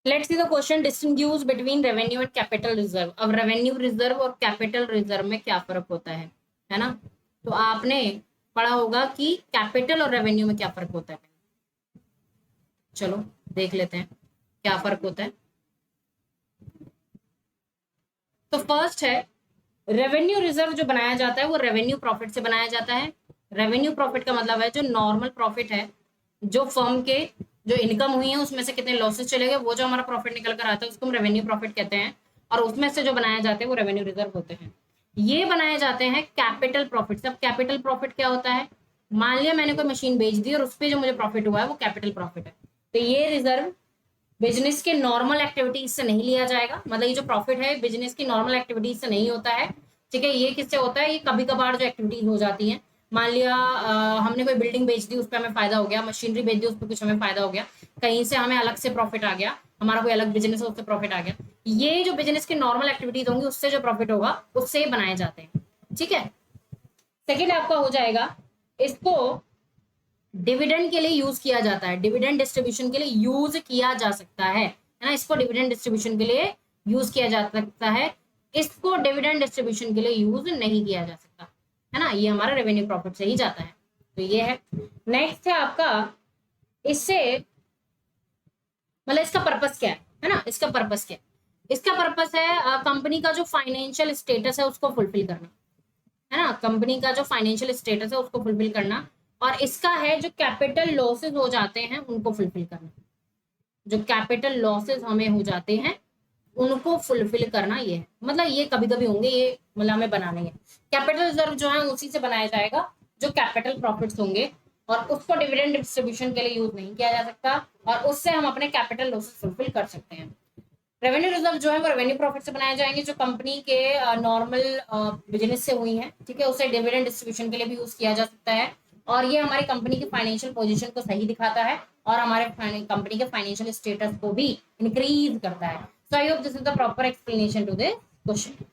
Let's see the question, distinguish between revenue and capital reserve. अब revenue reserve और capital reserve में क्या फर्क होता है ना? तो आपने पढ़ा होगा कि कैपिटल और रेवेन्यू में क्या फर्क होता है। चलो देख लेते हैं क्या फर्क होता है। तो फर्स्ट है, रेवेन्यू रिजर्व जो बनाया जाता है वो रेवेन्यू प्रॉफिट से बनाया जाता है। रेवेन्यू प्रॉफिट का मतलब है जो नॉर्मल प्रॉफिट है, जो फर्म के जो इनकम हुई है उसमें से कितने लॉसेस चले गए, वो जो हमारा प्रॉफिट निकल कर आता है उसको हम रेवेन्यू प्रॉफिट कहते हैं। और उसमें से जो बनाए जाते हैं वो रेवेन्यू रिजर्व होते हैं। ये बनाए जाते हैं कैपिटल प्रॉफिट से। अब कैपिटल प्रॉफिट क्या होता है? मान लिया मैंने कोई मशीन बेच दी और उस पर जो मुझे प्रॉफिट हुआ है वो कैपिटल प्रॉफिट है। तो ये रिजर्व बिजनेस के नॉर्मल एक्टिविटीज से नहीं लिया जाएगा, मतलब ये जो प्रॉफिट है बिजनेस की नॉर्मल एक्टिविटीज से नहीं होता है। ठीक है, ये किससे होता है? ये कभी कभार जो एक्टिविटीज हो जाती हैं, मान लिया हमने कोई बिल्डिंग बेच दी, उस पर हमें फायदा हो गया, मशीनरी बेच दी, उस पर कुछ हमें फायदा हो गया, कहीं से हमें अलग से प्रॉफिट आ गया, हमारा कोई अलग बिजनेस है उससे प्रॉफिट आ गया। ये जो बिजनेस की नॉर्मल एक्टिविटीज होंगी उससे जो प्रॉफिट होगा उससे बनाए जाते हैं। ठीक है, सेकेंड आपका हो जाएगा, इसको डिविडेंड के लिए यूज किया जाता है, डिविडेंड डिस्ट्रीब्यूशन के लिए यूज किया जा सकता है ना? इसको डिविडेंड डिस्ट्रीब्यूशन के लिए यूज किया जा सकता है, इसको डिविडेंड डिस्ट्रीब्यूशन के लिए यूज नहीं किया जा सकता, है ना? ये हमारा रेवेन्यू प्रॉफिट से ही जाता है। तो ये है। नेक्स्ट है आपका, इससे मतलब इसका पर्पस क्या है ना? इसका पर्पस क्या है? इसका पर्पस है कंपनी का जो फाइनेंशियल स्टेटस है उसको फुलफिल करना, है ना? कंपनी का जो फाइनेंशियल स्टेटस है उसको फुलफिल करना। और इसका है जो कैपिटल लॉसेस हो जाते हैं उनको फुलफिल करना। जो कैपिटल लॉसेस हमें हो जाते हैं उनको फुलफिल करना, ये है। मतलब ये कभी कभी होंगे, ये मतलब हमें बनाने हैं। कैपिटल रिजर्व जो है उसी से बनाया जाएगा जो कैपिटल प्रॉफिट्स होंगे, और उसको डिविडेंड डिस्ट्रीब्यूशन के लिए यूज नहीं किया जा सकता, और उससे हम अपने कैपिटल लॉसेस फुलफिल कर सकते हैं। रेवेन्यू रिजर्व जो है वो रेवेन्यू प्रॉफिट से बनाए जाएंगे जो कंपनी के नॉर्मल बिजनेस से हुई है। ठीक है, उसे डिविडेंड डिस्ट्रीब्यूशन के लिए भी यूज किया जा सकता है, और ये हमारी कंपनी की फाइनेंशियल पोजीशन को सही दिखाता है और हमारे कंपनी के फाइनेंशियल स्टेटस को भी इंक्रीज करता है। So I hope this is the proper explanation to this question.